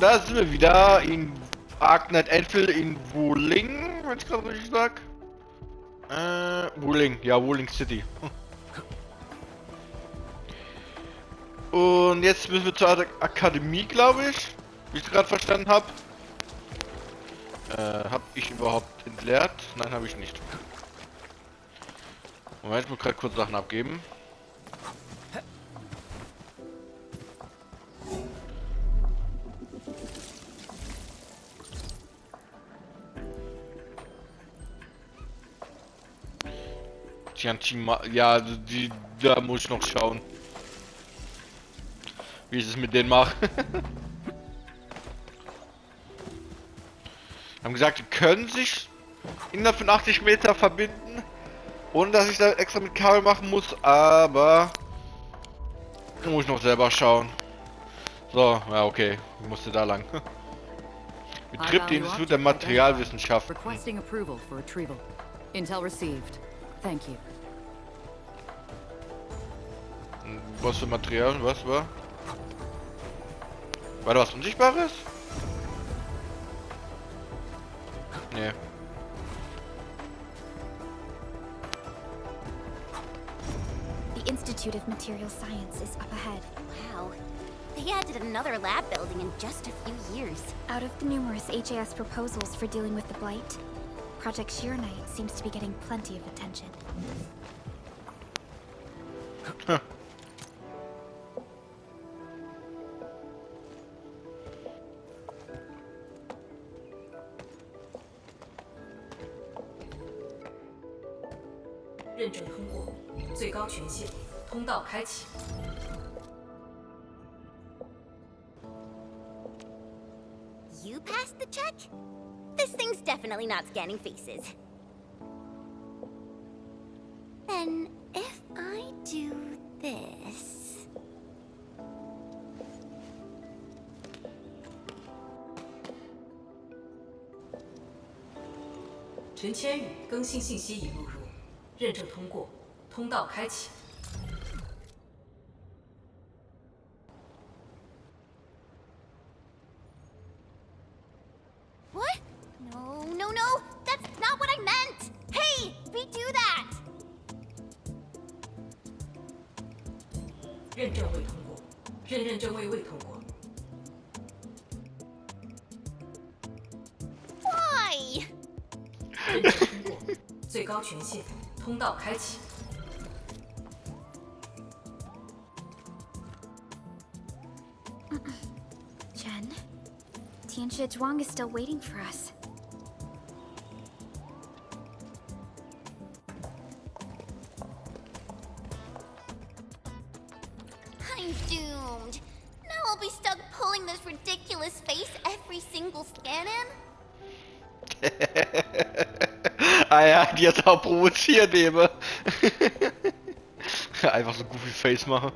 da sind wir wieder in Arknight Endfield in Wuling, wenn ich gerade richtig sag. Wuling, ja, Wuling City. Und jetzt müssen wir zur Akademie, glaube ich, wie ich gerade verstanden habe. Hab ich überhaupt entleert? Nein, habe ich nicht. Moment, ich muss gerade kurz Sachen abgeben. Ja, da muss ich noch schauen, wie ich es mit denen mache. Haben gesagt, die können sich innerhalb von 80 Meter verbinden, ohne dass ich da extra mit Kabel machen muss, aber da muss ich noch selber schauen. So, ja okay, ich musste da lang. Betrieb die Institut der Materialwissenschaften. Requesting approval for retrieval. Intel received. Thank you. Was für Material? Was war? War da was Unsichtbares? Nee. The Institute of Material Science is up ahead. Wow. They added another lab building in just a few years. Out of the numerous HAS proposals for dealing with the Blight, Project Arknight seems to be getting plenty of attention. Huh. You passed the check? This thing's definitely not scanning faces. Then, if I do this... chen千羽更新信息已录入，认证通过，通道开启。 What? No, no, no! That's not what I meant! Hey! Redo that! 认证未通过，认证未通过。 Why? 认证通过，最高权限，通道开启。 Chen, Tianxie Zhuang is still waiting for us. I'm doomed. Now I'll be stuck pulling this ridiculous face every single scan-in. Ah ja, die hat auch provoziert eben. Einfach so goofy Face machen.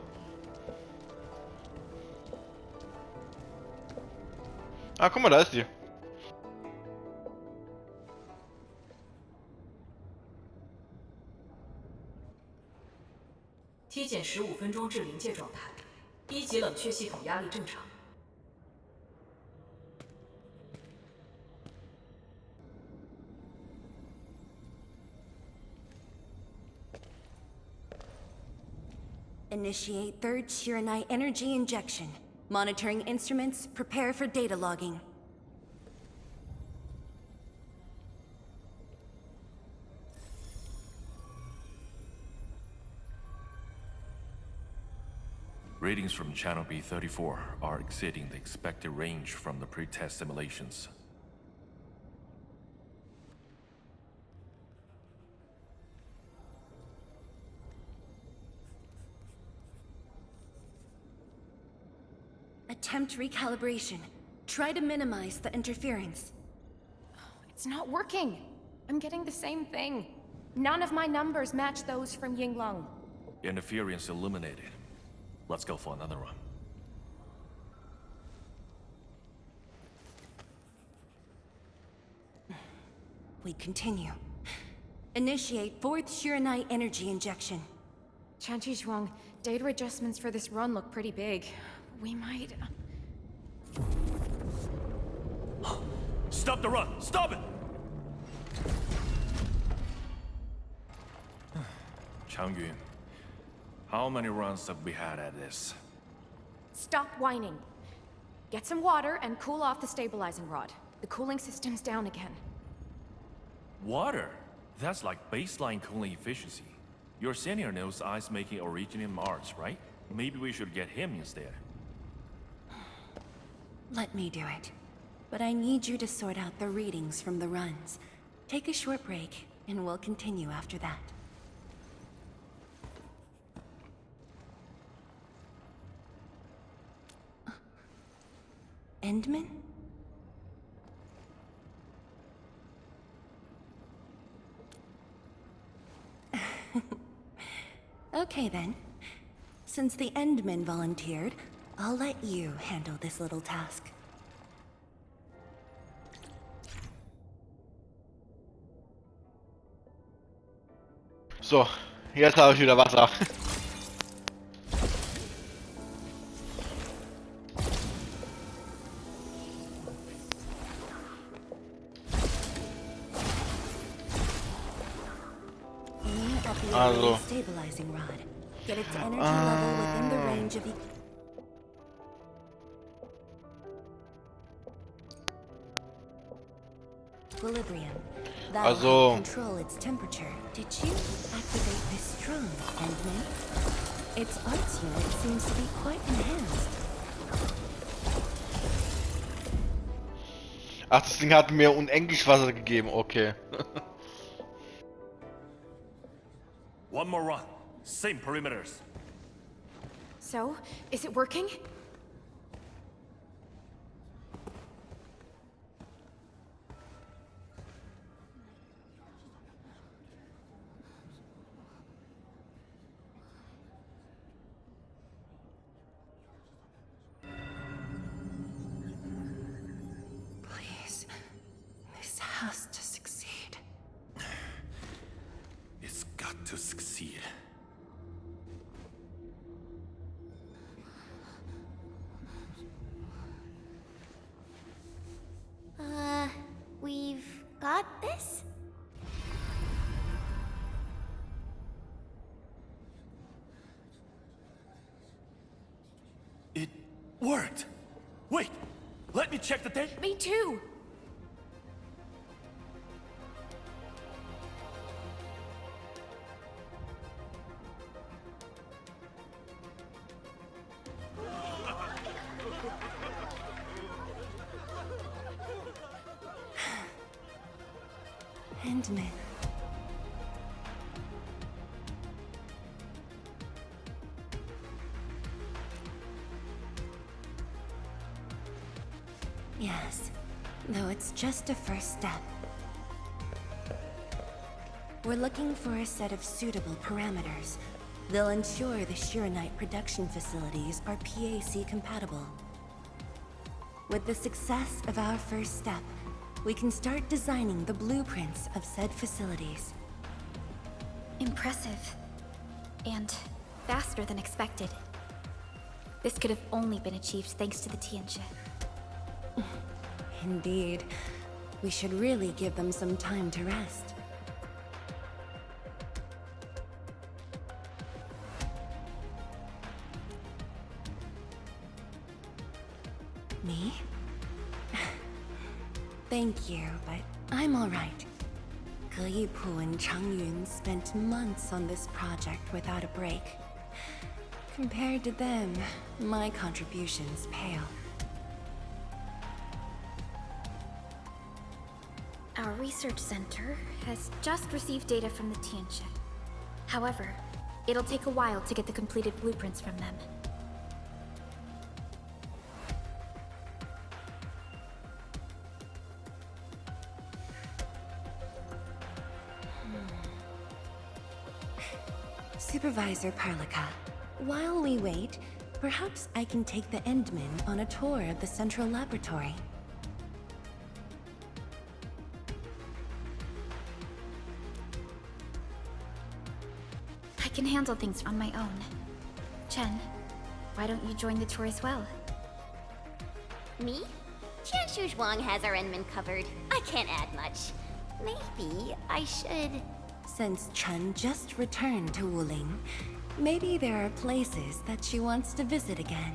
Ah, guck mal, da ist die.体检15分钟至临界状态，1级冷却系统压力正常。 Initiate third Arknight energy injection. Monitoring instruments, prepare for data logging. Readings from channel B34 are exceeding the expected range from the pre-test simulations. Attempt recalibration. Try to minimize the interference. It's not working. I'm getting the same thing. None of my numbers match those from Yinglong. Interference eliminated. Let's go for another run. We continue. Initiate fourth Arknight energy injection. Chanchi Zhuang, data adjustments for this run look pretty big. We might... Stop the run! Stop it! Changyun, how many runs have we had at this? Stop whining. Get some water and cool off the stabilizing rod. The cooling system's down again. Water? That's like baseline cooling efficiency. Your senior knows ice making origin in Mars, right? Maybe we should get him instead. Let me do it. But I need you to sort out the readings from the runs. Take a short break, and we'll continue after that. Endman? Okay then. Since the Endman volunteered, I'll let you handle this little task. So, jetzt habe ich wieder Wasser. Aim at the Also. array stabilizing rod. Get its energy level within the range of equilibrium. That'll Also. help control its temperature. Did you activate this drone, Endman? Its arts unit seems to be quite enhanced. Ach, das Ding hat mir unendlich Wasser gegeben, okay. One more run. Same perimeters. So, is it working? Please, this has to succeed. It's got to succeed. We've got this? It worked! Wait! Let me check the data. Me too! Endman. Yes, though it's just a first step. We're looking for a set of suitable parameters. They'll ensure the Shiranite production facilities are PAC compatible. With the success of our first step, we can start designing the blueprints of said facilities. Impressive. And faster than expected. This could have only been achieved thanks to the Tianjin. Indeed. We should really give them some time to rest. Me? Thank you, but I'm alright. Ge Yipu and Changyun spent months on this project without a break. Compared to them, my contributions pale. Our research center has just received data from the Tianjin. However, it'll take a while to get the completed blueprints from them. Supervisor Parlika, while we wait, perhaps I can take the Endman on a tour of the central laboratory. I can handle things on my own. Chen, why don't you join the tour as well? Me? Chen Zhuang has our Enman covered. I can't add much. Maybe I should... Since Chen just returned to Wuling, maybe there are places that she wants to visit again.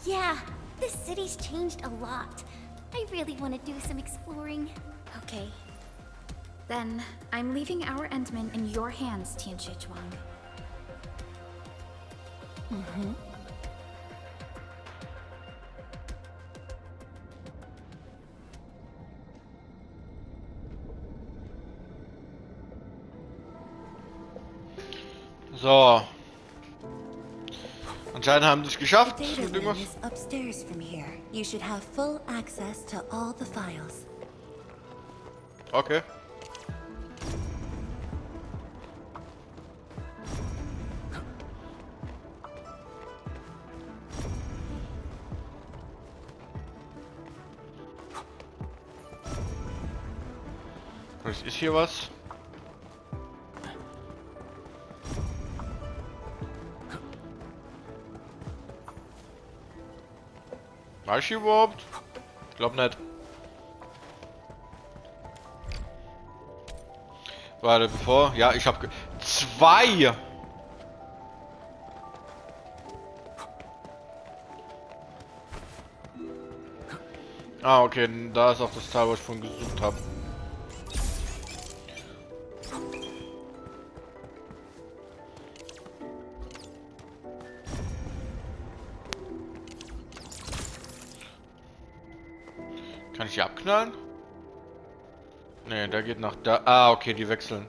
Yeah, this city's changed a lot. I really want to do some exploring. Okay. Then, I'm leaving our Endman in your hands, Tian Zhuang. So. Anscheinend haben sie es The geschafft. data Mit room irgendwas. is upstairs from here. You should have full access to all the files. Okay. Ist hier was? War ich hier überhaupt? Ich glaube nicht. Warte, bevor... Ja, ich habe... Zwei! Ah, okay, da ist auch das Teil, was ich vorhin gesucht habe. Kann ich die abknallen? Ne, der geht nach da. Ah, okay, die wechseln.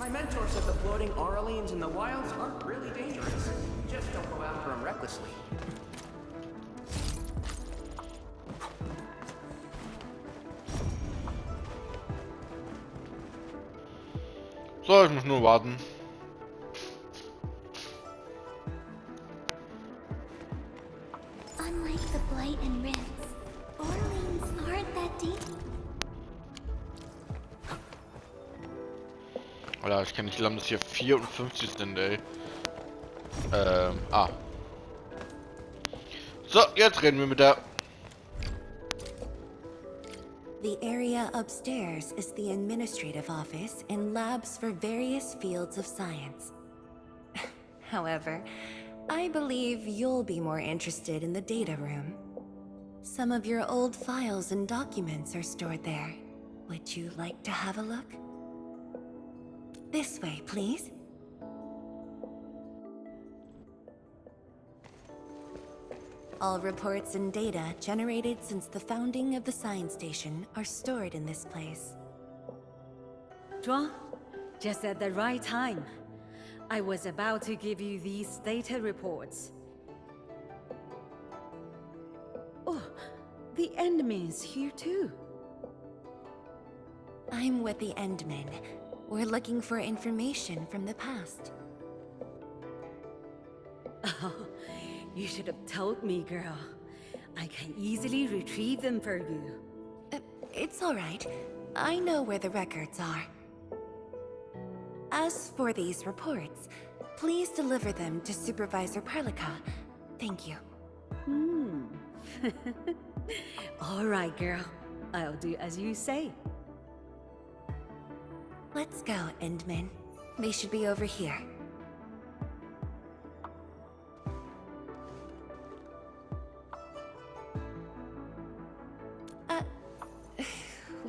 My mentor said the floating Aurelians in the wilds aren't really dangerous. Just don't go after them recklessly. So, ich muss nur warten. Unlike the Blight and Rifts, Orleans aren't that deep. Alter, ich kann nicht glauben, dass hier 54 sind, ey. Ah. So, jetzt reden wir mit der... The area upstairs is the administrative office and labs for various fields of science. However, I believe you'll be more interested in the data room. Some of your old files and documents are stored there. Would you like to have a look? This way, please. All reports and data generated since the founding of the science station are stored in this place. Zhuang, just at the right time. I was about to give you these data reports. Oh, the Endman's here too. I'm with the Endmen. We're looking for information from the past. Oh, you should have told me, girl. I can easily retrieve them for you. It's all right. I know where the records are. As for these reports, please deliver them to Supervisor Perlica. Thank you. All right, girl. I'll do as you say. Let's go, Endman. They should be over here.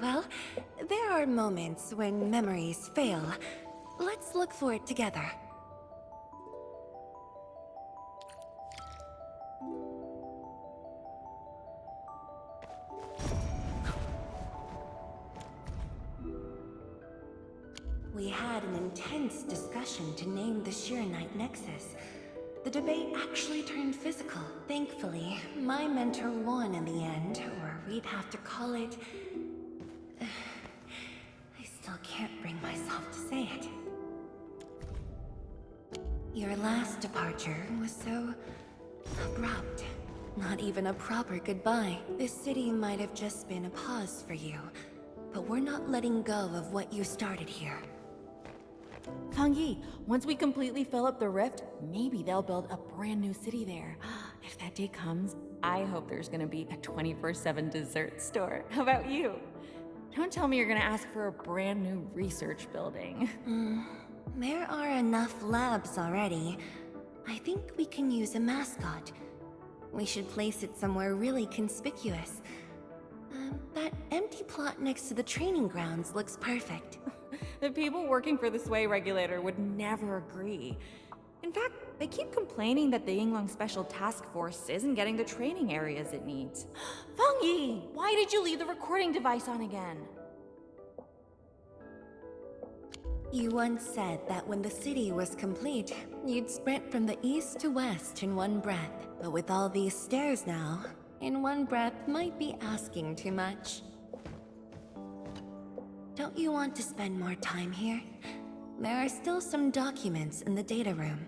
Well, there are moments when memories fail. Let's look for it together. We had an intense discussion to name the Shiranite Nexus. The debate actually turned physical. Thankfully, my mentor won in the end, or we'd have to call it... I still can't bring myself to say it. Your last departure was so abrupt. Not even a proper goodbye. This city might have just been a pause for you, but we're not letting go of what you started here. Fang Yi, once we completely fill up the rift, maybe they'll build a brand new city there. If that day comes, I hope there's gonna be a 24/7 dessert store. How about you? Don't tell me you're gonna ask for a brand new research building. There are enough labs already. I think we can use a mascot. We should place it somewhere really conspicuous. That empty plot next to the training grounds looks perfect. The people working for the Sway Regulator would never agree. In fact, they keep complaining that the Yinglong Special Task Force isn't getting the training areas it needs. Fang Yi, why did you leave the recording device on again? You once said that when the city was complete, you'd sprint from the east to west in one breath. But with all these stairs now, in one breath might be asking too much. Don't you want to spend more time here? There are still some documents in the data room.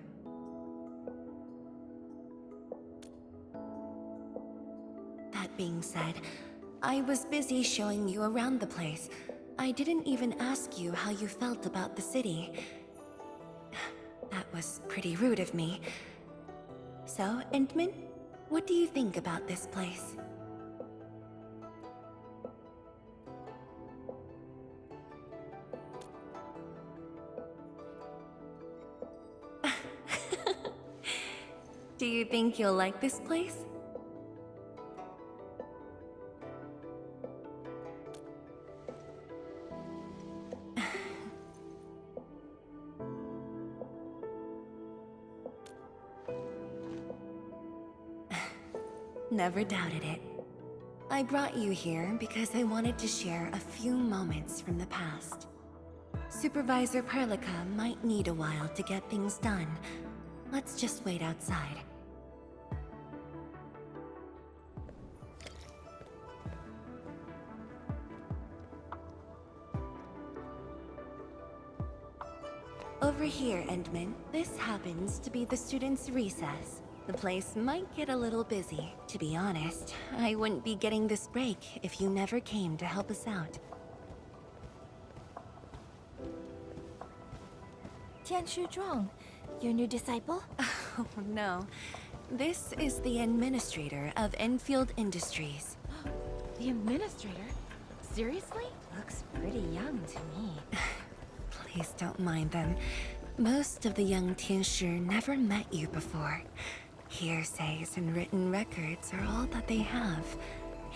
That being said, I was busy showing you around the place. I didn't even ask you how you felt about the city. That was pretty rude of me. So, Endman, what do you think about this place? Do you think you'll like this place? Never doubted it. I brought you here because I wanted to share a few moments from the past. Supervisor Perlica might need a while to get things done. Let's just wait outside. Over here, Endman. This happens to be the students' recess. The place might get a little busy. To be honest, I wouldn't be getting this break if you never came to help us out. Tianshu Zhuang, your new disciple? Oh, no. This is the administrator of Enfield Industries. The administrator? Seriously? Looks pretty young to me. Please don't mind them. Most of the young Tianshu never met you before. Hearsays and written records are all that they have.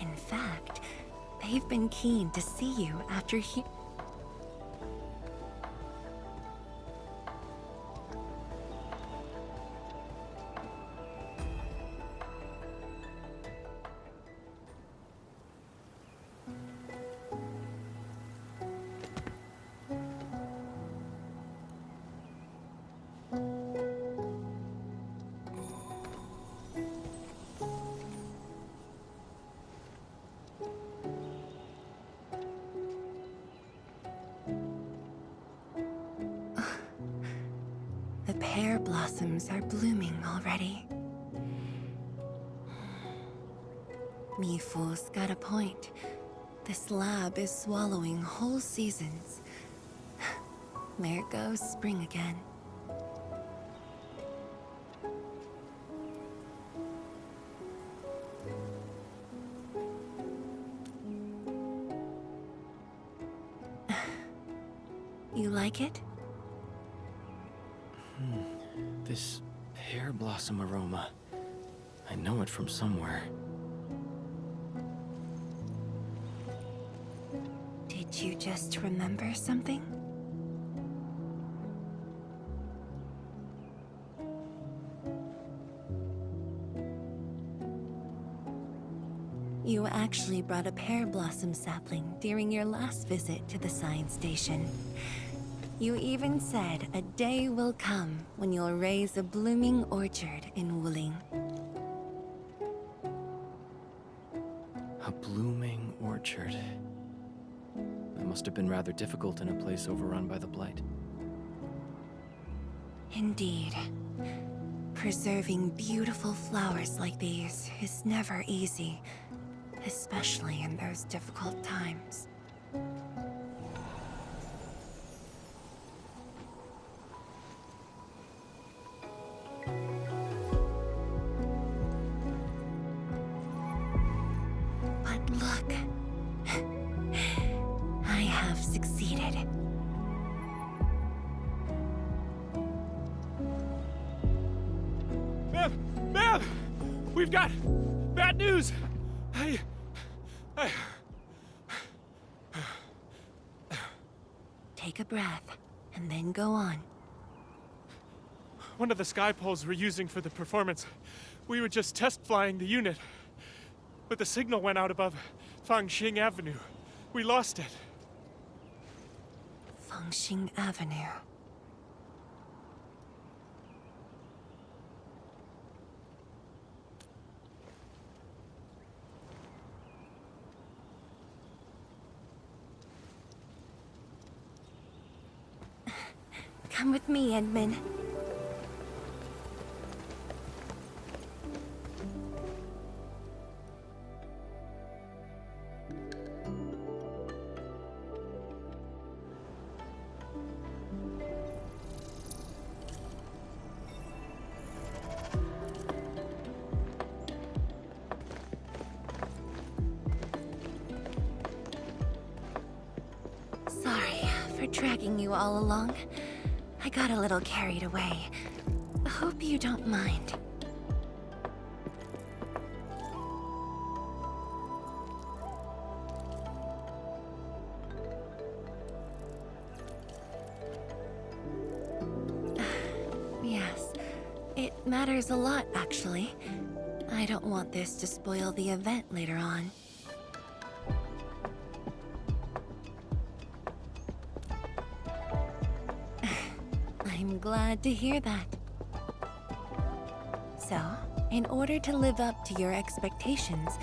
In fact, they've been keen to see you after The pear blossoms are blooming already. Mifu's got a point. This lab is swallowing whole seasons. There goes spring again. You like it? This pear blossom aroma. I know it from somewhere. Did you just remember something? You actually brought a pear blossom sapling during your last visit to the science station. You even said a day will come when you'll raise a blooming orchard in Wuling. A blooming orchard. That must have been rather difficult in a place overrun by the Blight. Indeed. Preserving beautiful flowers like these is never easy, especially in those difficult times. But look, I have succeeded. Ma'am! We've got bad news! Take a breath, and then go on. One of the sky poles we're using for the performance, we were just test flying the unit. But the signal went out above Fangxing Avenue. We lost it. Fangxing Avenue. Come with me, Edmund. Sorry for dragging you all along. I got a little carried away. Hope you don't mind. Yes, it matters a lot, actually. I don't want this to spoil the event later on. I'm glad to hear that. So, in order to live up to your expectations,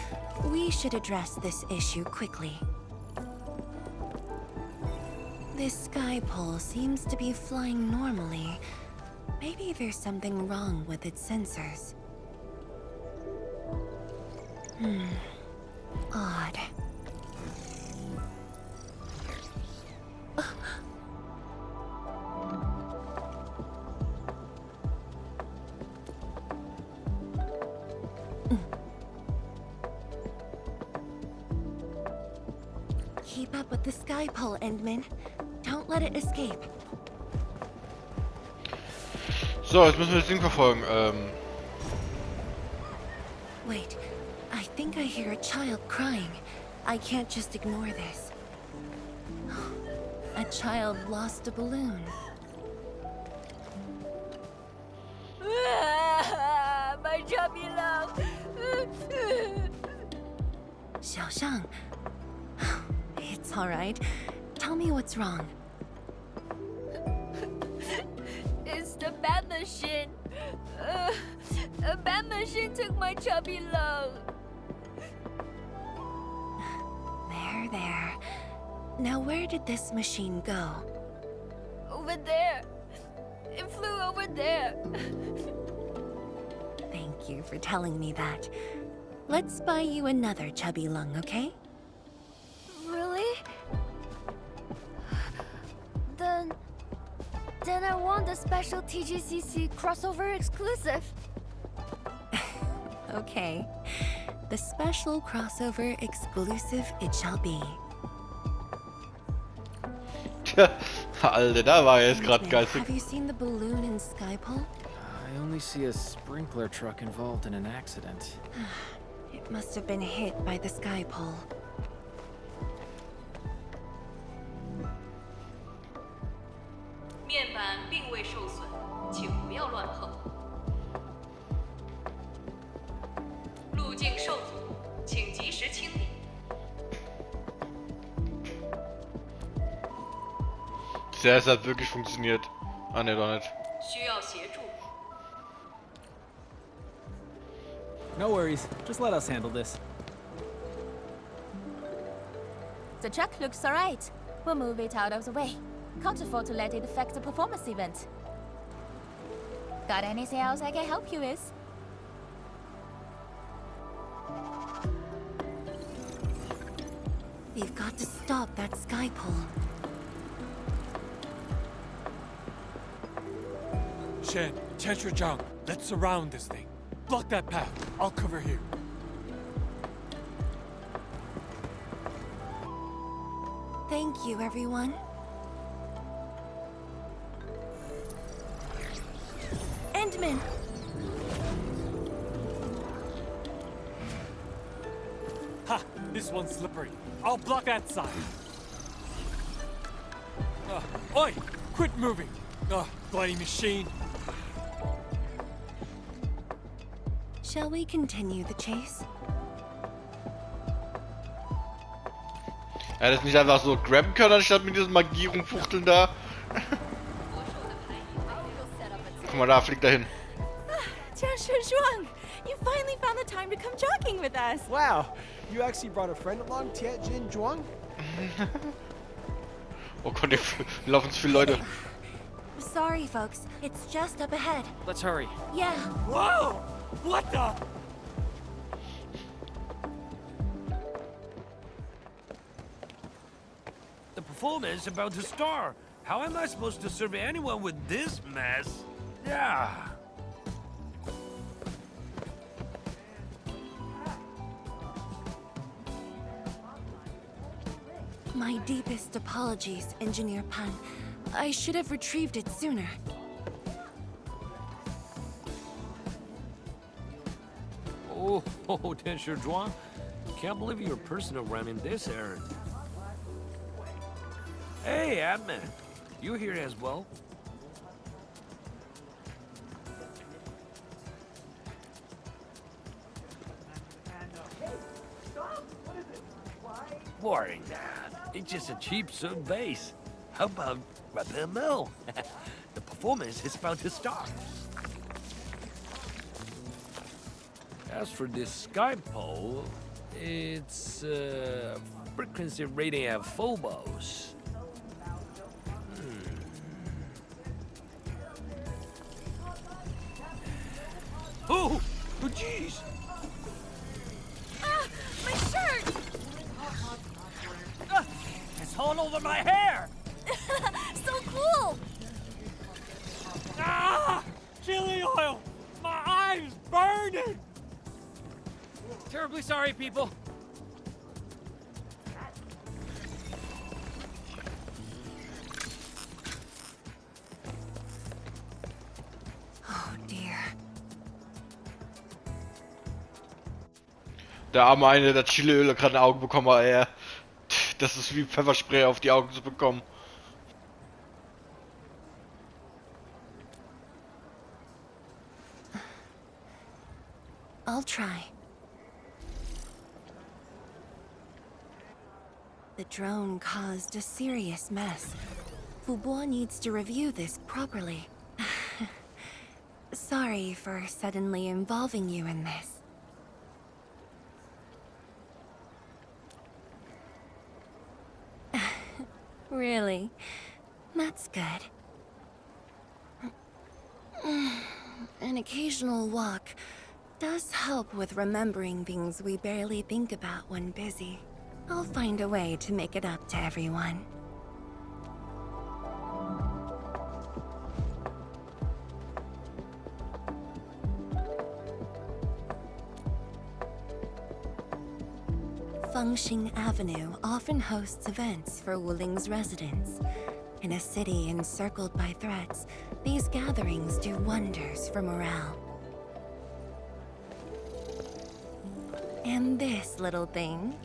we should address this issue quickly. This sky pole seems to be flying normally. Maybe there's something wrong with its sensors. Odd. Keep up with the sky pole, Endman. Don't let it escape. So, jetzt müssen wir das Ding verfolgen. Wait, I think I hear a child crying. I can't just ignore this. A child lost a balloon. My chubby love. Xiaoshang. It's all right. Tell me what's wrong. It's the bad machine. A bad machine took my chubby love. There. Now where did this machine go? Over there. It flew over there. Thank you for telling me that. Let's buy you another chubby lung, okay? Really? Then I want the special TGCC crossover exclusive. Okay. The special crossover exclusive it shall be. Tja, Alter, da war er jetzt gerade geistig. Have you seen the balloon in Skypole? I only see a sprinkler truck involved in an accident. It must have been hit by the Skypole. 面板并未受损，请不要乱碰。路径受阻，请及时清理。 Ja, es hat wirklich funktioniert. Ah, ne, doch nicht. 需要协助。 No worries. Just let us handle this. The truck looks alright. We'll move it out of the way. Can't afford to let it affect the performance event. Got anything else I can help you with? We've got to stop that sky pole. Shen, Zhang, let's surround this thing. Block that path. I'll cover here. Thank you, everyone. Endman! Ha! This one's slippery. I'll block that side. Oi! Quit moving! Bloody machine. Shall we continue the chase? Er hätte es nicht einfach so grabben können, anstatt mit diesen Magierumfuchteln da. Guck mal, da fliegt er hin. Zhuang, you finally found the time to come jogging with us. Wow, you actually brought a friend along, Tianjin Zhuang? Oh Gott, hier laufen zu viele Leute. Sorry, folks. It's just up ahead. Let's hurry. Yeah. Whoa! What the? The performance is about to start. How am I supposed to serve anyone with this mess? Yeah. My deepest apologies, Engineer Pan. I should have retrieved it sooner. Oh, Densher Zhuang. Can't believe you're personal running this errand. Hey, Admin. You here as well? Boring that. It's just a cheap soup base. How about Rapid Mill? The performance is about to start. As for this sky pole, it's frequency rating at phobos. Oh, jeez! Ah, my shirt! It's all over my hair! So cool! Ah! Chili oil! My eyes burning! Terribly sorry, people. Oh dear. Der arme eine, der Chiliöl gerade ein Auge bekommen hat, ey. Das ist wie Pfefferspray auf die Augen zu bekommen. I'll try. The drone caused a serious mess. Fubo needs to review this properly. Sorry for suddenly involving you in this. Really? That's good. An occasional walk does help with remembering things we barely think about when busy. I'll find a way to make it up to everyone. Fengxing Avenue often hosts events for Wuling's residents. In a city encircled by threats, these gatherings do wonders for morale. And this little thing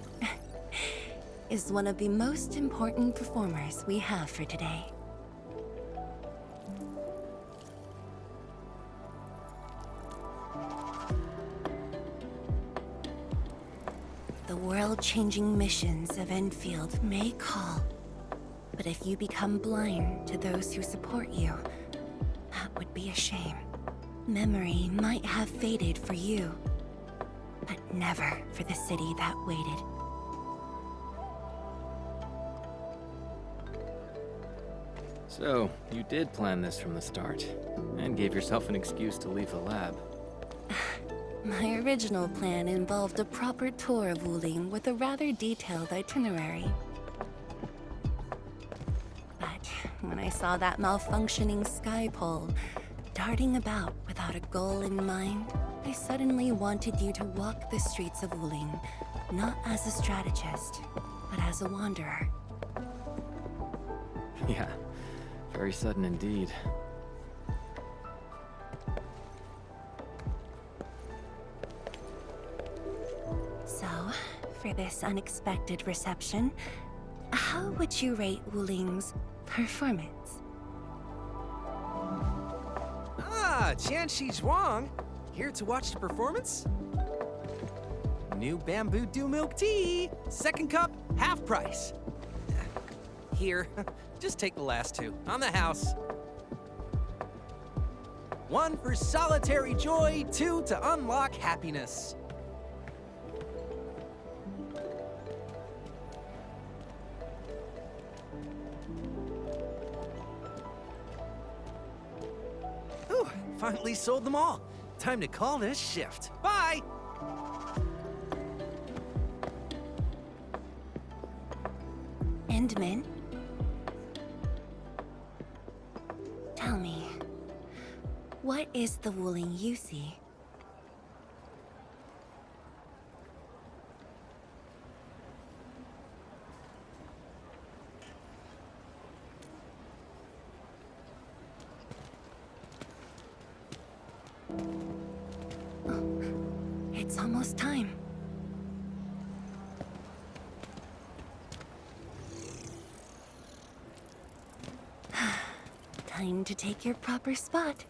is one of the most important performers we have for today. The world-changing missions of Endfield may call, but if you become blind to those who support you, that would be a shame. Memory might have faded for you, but never for the city that waited. So, you did plan this from the start, and gave yourself an excuse to leave the lab. My original plan involved a proper tour of Wuling with a rather detailed itinerary. But when I saw that malfunctioning sky pole darting about without a goal in mind, I suddenly wanted you to walk the streets of Wuling, not as a strategist, but as a wanderer. Yeah, very sudden indeed. So, for this unexpected reception, how would you rate Wuling's performance? Ah, Qianxi Zhuang. Here to watch the performance? New bamboo dew milk tea. Second cup, half price. Here, just take the last two. On the house. One for solitary joy, two to unlock happiness. Whew, finally sold them all. Time to call this shift. Bye! Endman? Tell me, what is the Wuling you see? Oh, it's almost time. Time to take your proper spot.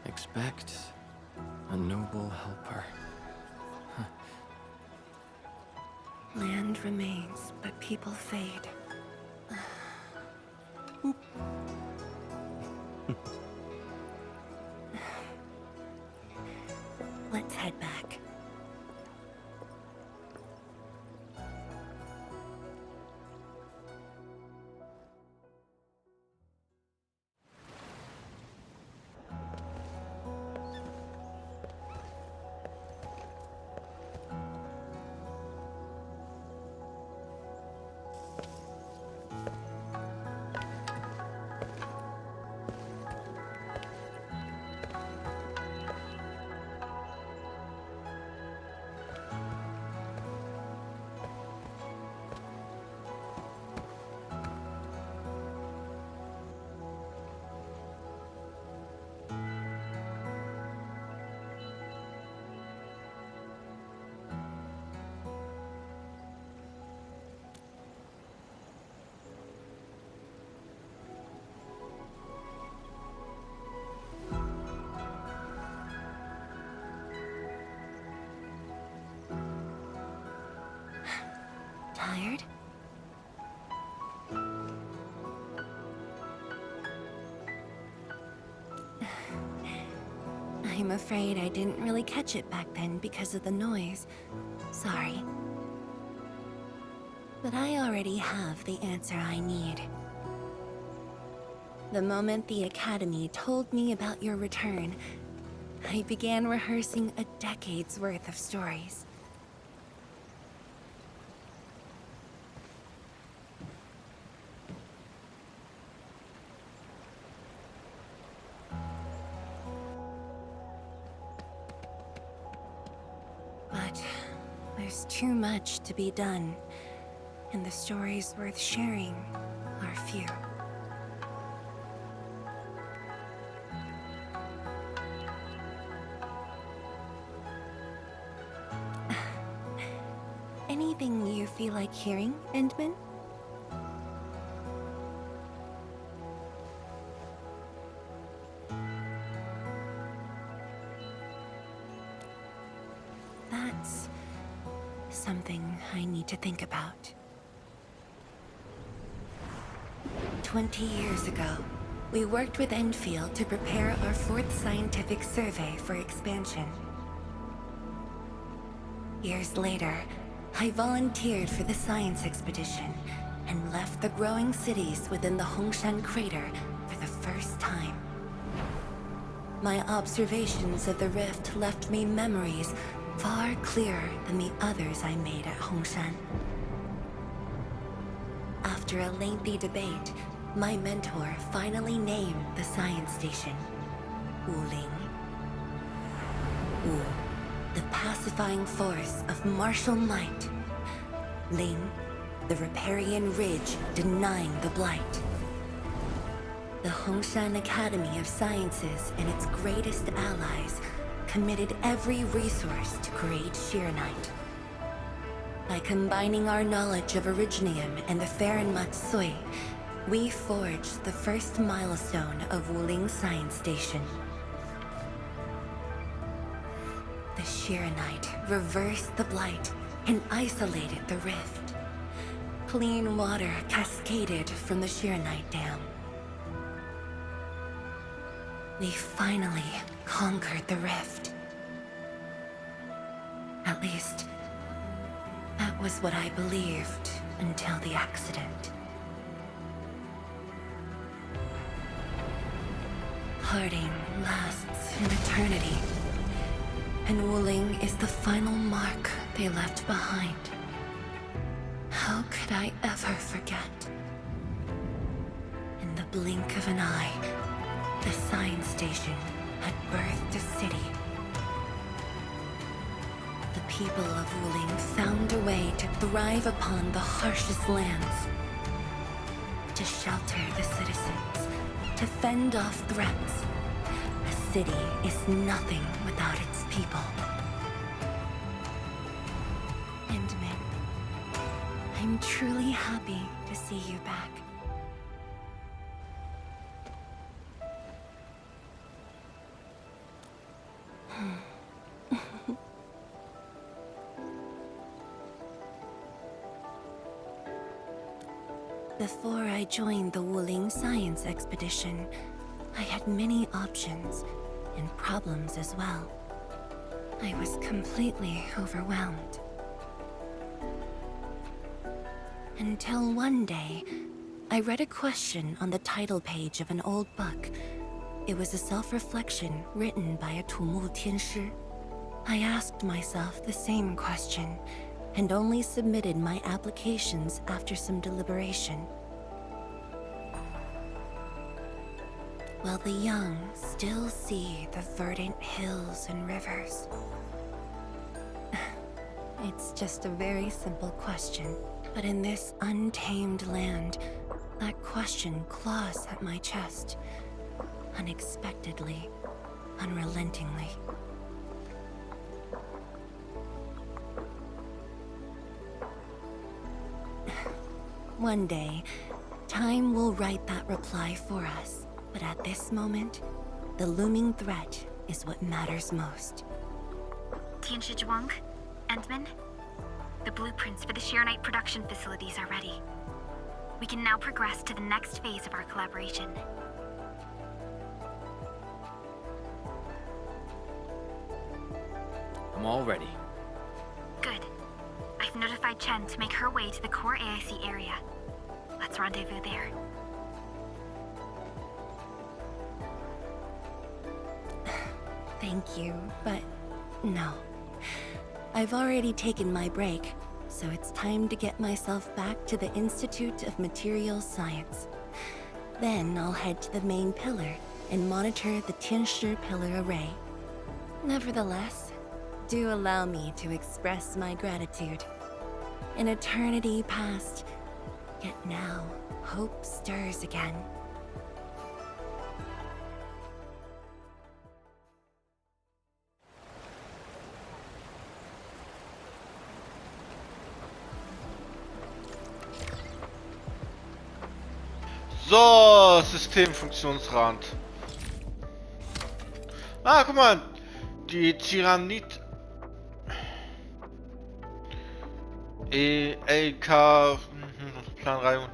Expect a noble helper. Land remains, but people fade. Let's head back. I'm afraid I didn't really catch it back then because of the noise. Sorry. But I already have the answer I need. The moment the Academy told me about your return, I began rehearsing a decade's worth of stories. But there's too much to be done, and the stories worth sharing are few. Anything you feel like hearing, Endman? That's something I need to think about. 20 years ago, we worked with Endfield to prepare our 4th scientific survey for expansion. Years later, I volunteered for the science expedition and left the growing cities within the Hongshan crater for the first time. My observations of the rift left me memories far clearer than the others I made at Hongshan. After a lengthy debate, my mentor finally named the science station Wuling. Wu, the pacifying force of martial might. Ling, the riparian ridge denying the blight. The Hongshan Academy of Sciences and its greatest allies committed every resource to create Shiranite. By combining our knowledge of Originium and the Farron Matsui, we forged the first milestone of Wuling Science Station. The Shiranite reversed the blight and isolated the rift. Clean water cascaded from the Shiranite Dam. We finally conquered the rift. At least, that was what I believed until the accident. Parting lasts an eternity, and Wuling is the final mark they left behind. How could I ever forget? In the blink of an eye, the science station had birthed a city. The people of Wuling found a way to thrive upon the harshest lands, to shelter the citizens, to fend off threats. A city is nothing without its people. Endman, I'm truly happy to see you back. Before I joined the Wuling Science Expedition, I had many options and problems as well. I was completely overwhelmed. Until one day, I read a question on the title page of an old book. It was a self-reflection written by a Tumu Tianshi. I asked myself the same question, and only submitted my applications after some deliberation. Will the young still see the verdant hills and rivers? It's just a very simple question, but in this untamed land, that question claws at my chest, unexpectedly, unrelentingly. One day, time will write that reply for us. But at this moment, the looming threat is what matters most. Tianshi Zhuang, Endman, the blueprints for the Shiranite production facilities are ready. We can now progress to the next phase of our collaboration. I'm all ready. Good. I've notified Chen to make her way to the core AIC area. Let's rendezvous there. Thank you, but no. I've already taken my break, so it's time to get myself back to the Institute of Material Science. Then I'll head to the main pillar and monitor the Tianshi pillar array. Nevertheless, do allow me to express my gratitude. An eternity passed, yet now hope stirs again. So, Systemfunktionsrand. Ah, guck mal. Die Tyrannid... LK... Planreihung...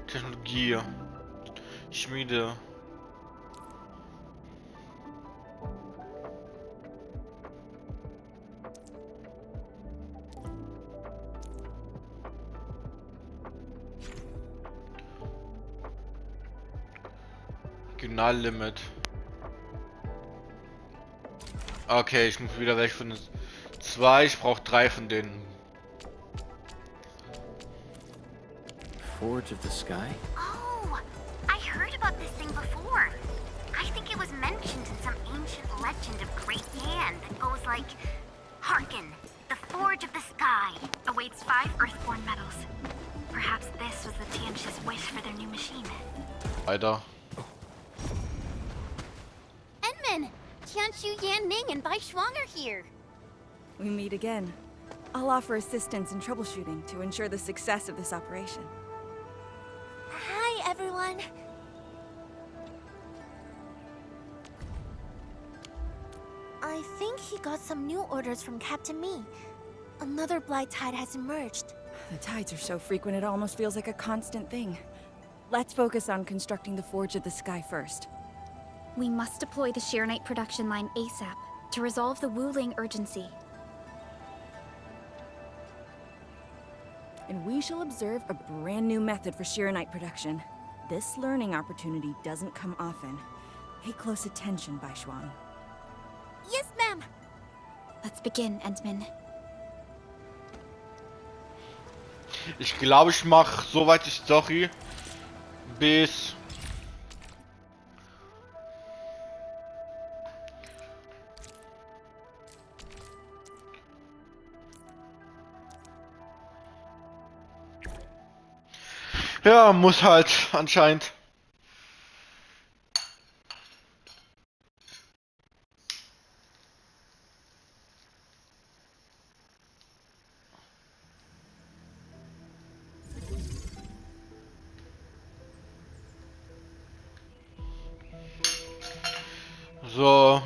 Technologie... Schmiede... Regionallimit. Okay, ich muss wieder weg von den 2. Ich brauche 3 von denen. Forge of the Sky? Oh, I heard about this thing before. I think it was mentioned in some ancient legend of Great Yan that goes like, Hearken, the Forge of the Sky awaits 5 Earthborn metals. Perhaps this was the Tianshi's wish for their new machine. Weiter. Enman! Qianshu, Yan Ning, and Bai Shuang are here. We meet again. I'll offer assistance in troubleshooting to ensure the success of this operation. Hi, everyone. I think he got some new orders from Captain Mi. Another blight tide has emerged. The tides are so frequent it almost feels like a constant thing. Let's focus on constructing the Forge of the Sky first. We must deploy the Sheernite production line ASAP to resolve the Wuling urgency. And we shall observe a brand new method for Sheernite production. This learning opportunity doesn't come often. Pay close attention, Bai Shuang. Yes, ma'am. Let's begin, Endman. Ich glaube, ich mache soweit die Story bis ja, muss halt anscheinend. So,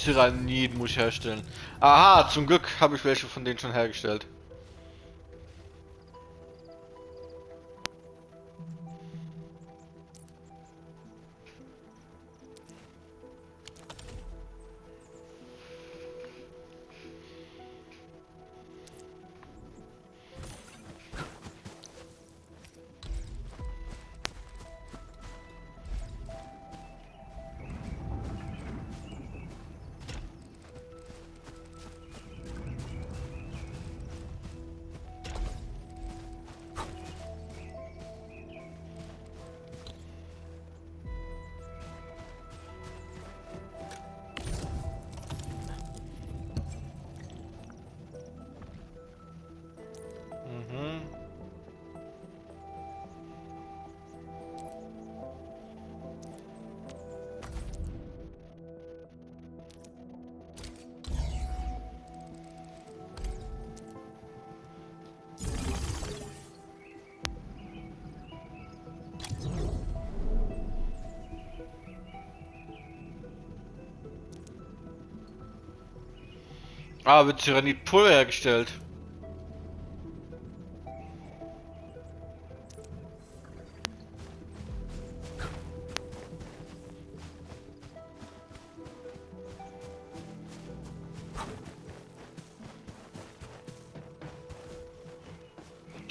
Tyrannid muss ich herstellen. Aha, zum Glück habe ich welche von denen schon hergestellt. Ah, wird Tyrannid Pulver hergestellt.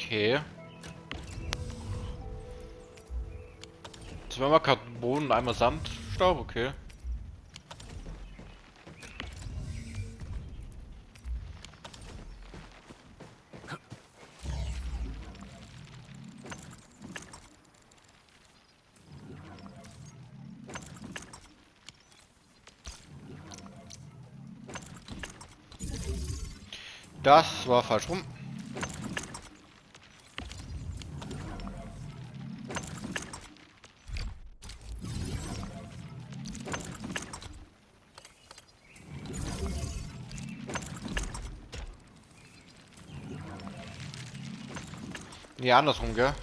Okay. Zweimal Carbon und einmal Sandstaub, okay. Das war falsch rum. Nee, andersrum, gell?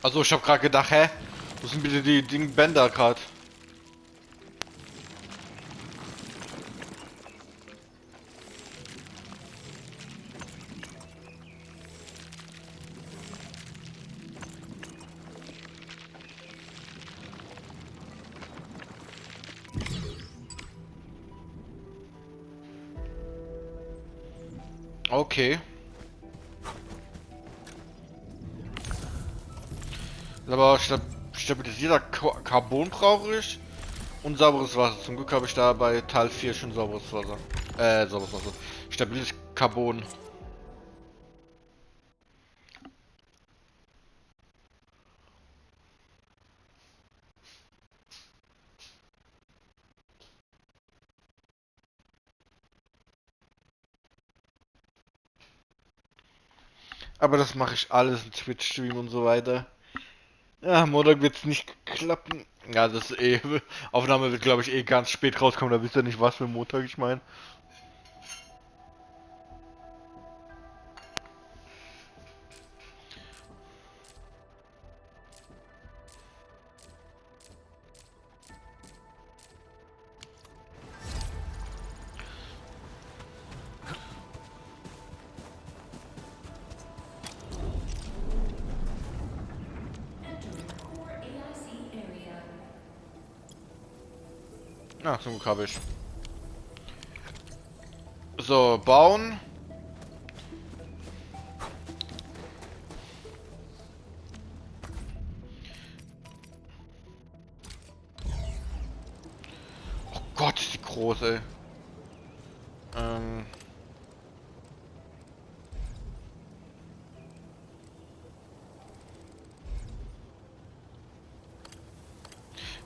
Also ich habe gerade gedacht, hä? Wo sind bitte die Bänder gerade? Okay. Aber stabilisierter Carbon brauche ich und sauberes Wasser. Zum Glück habe ich da bei Teil 4 schon sauberes Wasser. Sauberes Wasser. Stabiles Carbon. Aber das mache ich alles in Twitch-Stream und so weiter. Ja, Montag wird es nicht klappen. Ja, das ist eh. Aufnahme wird, glaube ich, eh ganz spät rauskommen. Da wisst ihr nicht, was für Montag ich meine. Ach, zum Glück habe ich. So, bauen. Oh Gott, ist die groß, ey.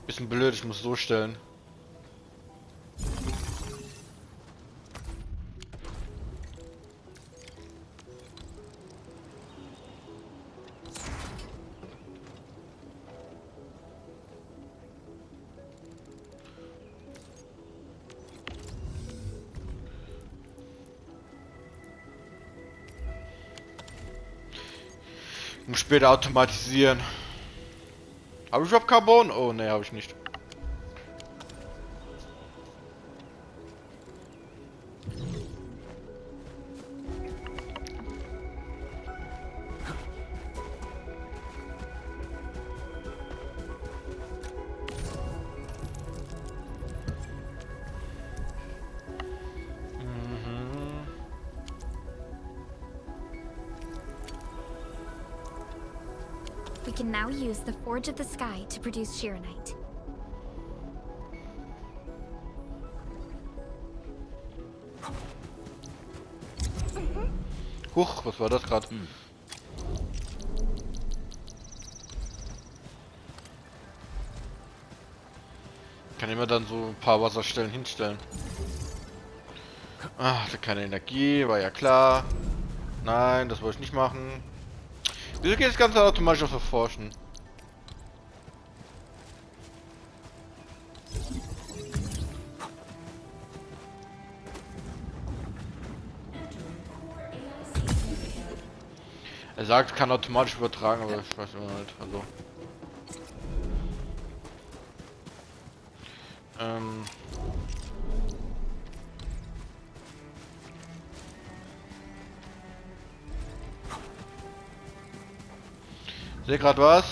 Bisschen blöd, ich muss so stellen. Muss später automatisieren. Habe ich überhaupt Carbon? Oh, ne, habe ich nicht. We can now use the Forge of the Sky to produce Shironite. Huch, was war das gerade? Kann immer dann so ein paar Wasserstellen hinstellen. Ach, da keine Energie, war ja klar. Nein, das wollte ich nicht machen. Wieso geht das Ganze automatisch auf Erforschen? Er sagt, kann automatisch übertragen, aber ich weiß immer nicht. Also. Sehe gerade was.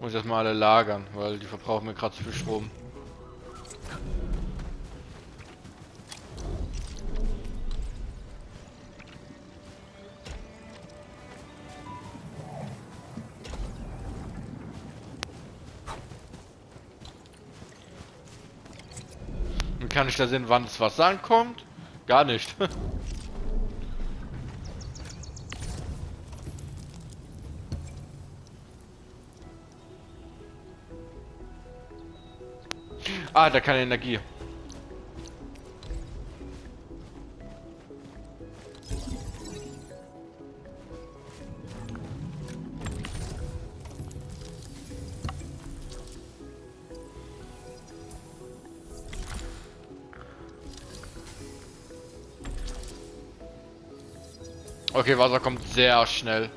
Muss ich das mal alle lagern, weil die verbrauchen mir gerade zu viel Strom. Und kann ich da sehen, wann das Wasser ankommt? Gar nicht. Ah, da keine Energie. Okay, Wasser kommt sehr schnell.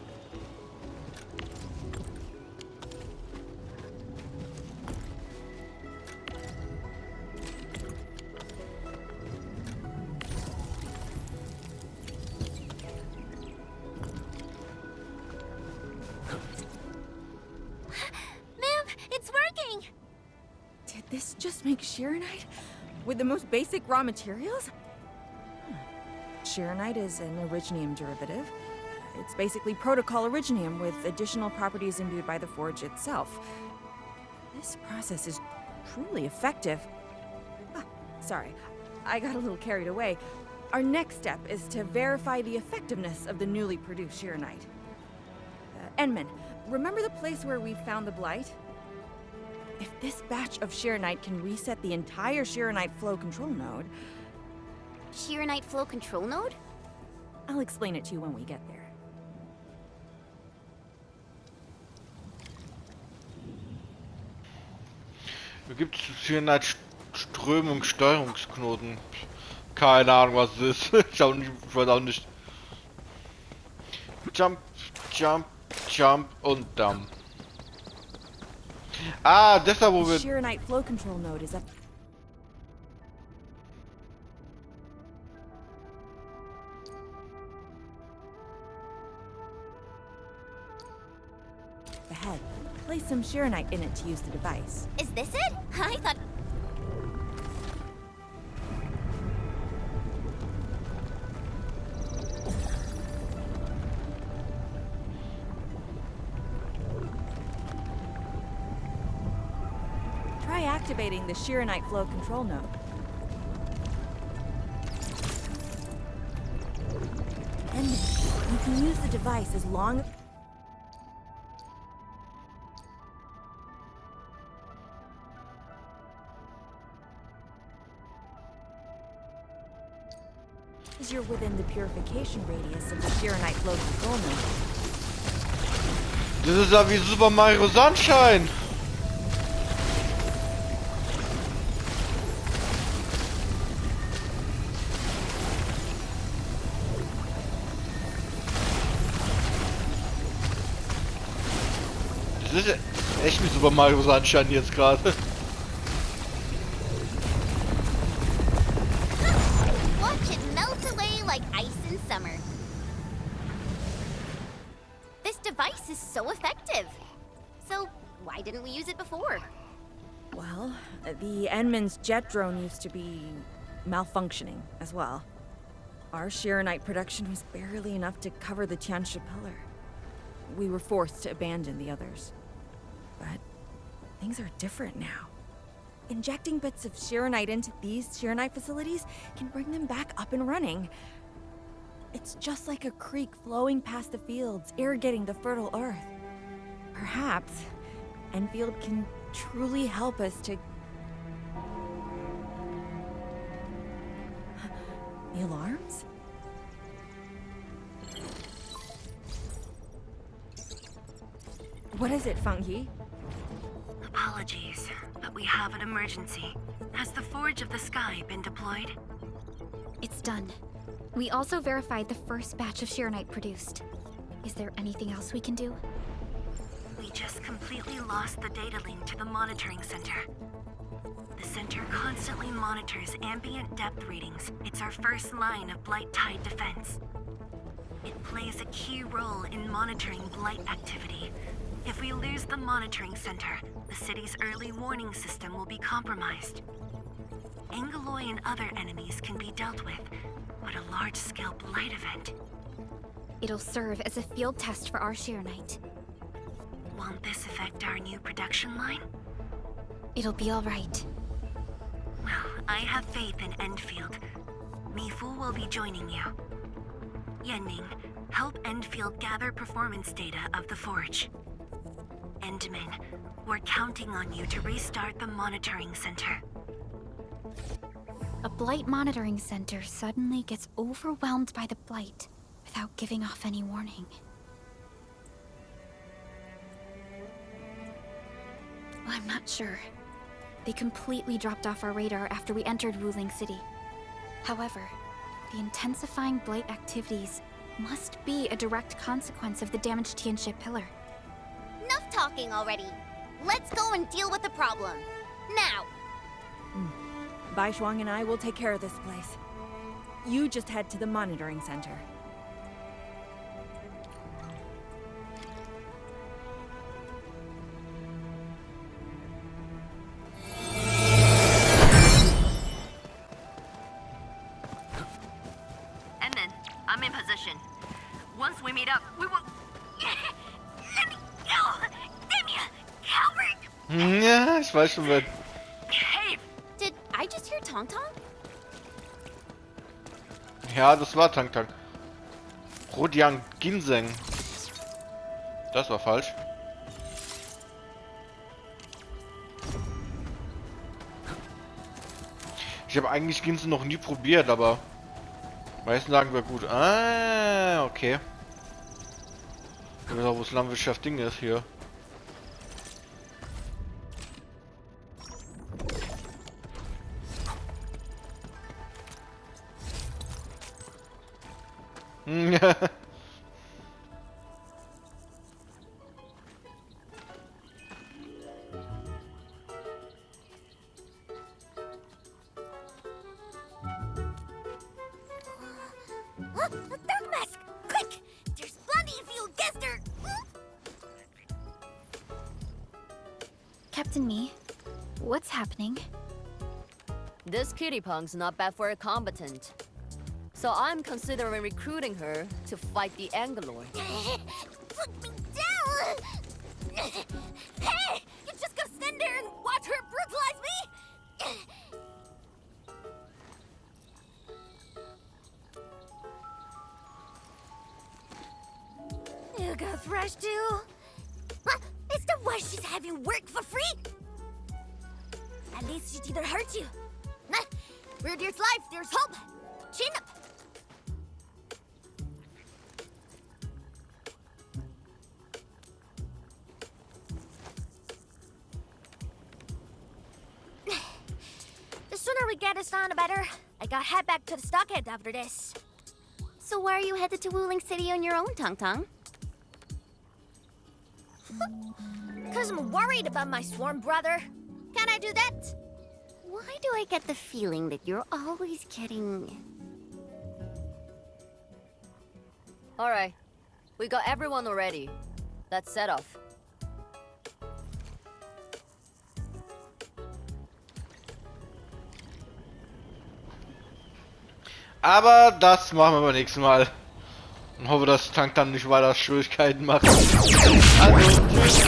This just makes Shirenite with the most basic raw materials? Shirenite is an originium derivative. It's basically protocol originium with additional properties imbued by the forge itself. This process is truly effective. Ah, sorry, I got a little carried away. Our next step is to verify the effectiveness of the newly produced Shirenite. Enman, remember the place where we found the Blight? If this batch of Shirenite can reset the entire Shirenite flow control node... Shirenite flow control node? I'll explain it to you when we get there. Da gibt es Shirenite Strömungssteuerungsknoten. Keine Ahnung, was es ist. Ich weiß auch nicht. Jump, Jump, Jump und Dump. Ah, das da, wo wir... Shirenite flow control node is up. Ahead. Place some Shirenite in it to use the device. Is this it? I thought... Try activating the Shirenite flow control node. And you can use the device as long as you're within the purification radius of the Shirenite flow control node. Das ist ja wie Super Mario Sunshine. Das ist echt wie Super Mario Sunshine jetzt gerade. Watch it melt away like ice in summer. This device is so effective. So, why didn't we use it before? Well, the Enman's jet drone used to be malfunctioning as well. Our Shirenite production was barely enough to cover the Tiansha pillar. We were forced to abandon the others. But things are different now. Injecting bits of Shirenite into these Shirenite facilities can bring them back up and running. It's just like a creek flowing past the fields, irrigating the fertile earth. Perhaps Endfield can truly help us to... The alarms? What is it, Fangyi? Apologies, but we have an emergency. Has the Forge of the Sky been deployed? It's done. We also verified the first batch of Shirenite produced. Is there anything else we can do? We just completely lost the data link to the monitoring center. The center constantly monitors ambient depth readings. It's our first line of Blight Tide defense. It plays a key role in monitoring Blight activity. If we lose the monitoring center, the city's early warning system will be compromised. Angeloi and other enemies can be dealt with, but a large-scale Blight event... It'll serve as a field test for our Sheer Knight. Won't this affect our new production line? It'll be all right. Well, I have faith in Endfield. Mifu will be joining you. Yenning, help Endfield gather performance data of the Forge. Endman, we're counting on you to restart the monitoring center. A Blight monitoring center suddenly gets overwhelmed by the Blight without giving off any warning. I'm not sure. They completely dropped off our radar after we entered Wuling City. However, the intensifying Blight activities must be a direct consequence of the damaged Tianxia pillar. Enough talking already. Let's go and deal with the problem. Now! Bai Shuang and I will take care of this place. You just head to the monitoring center. Endman, I'm in position. Once we meet up, we will... Let me go! Damn you, coward! Ja, ich weiß schon was. Did I just hear Tong Tong? Ja, das war Tang Tang. Rodian Ginseng. Das war falsch. Ich habe eigentlich Ginseng noch nie probiert, aber meisten sagen wir gut. Ah, okay. Ich weiß auch, wo das Landwirtschaft Ding ist hier. Dark mask! Quick! There's plenty if you guessed her! Captain Me, what's happening? This kitty punk's not bad for a combatant. So I'm considering recruiting her to fight the Angeloi. Put me down! Hey! You just gonna stand there and watch her brutalize me? You got thrashed too? What? Is that why she's having work for free? At least she didn't hurt you. Nah, where there's life, there's hope. Chin up. The sooner we get this done, the better. I gotta head back to the stockade after this. So why are you headed to Wuling City on your own, Tong Tong? Because I'm worried about my swarm brother. Can I do that? Why do I get the feeling that you're always getting... Alright, we got everyone already. Let's set off. Aber das machen wir beim nächsten Mal. Und hoffe, dass Tank dann nicht weiter Schwierigkeiten macht. Also, tschüss.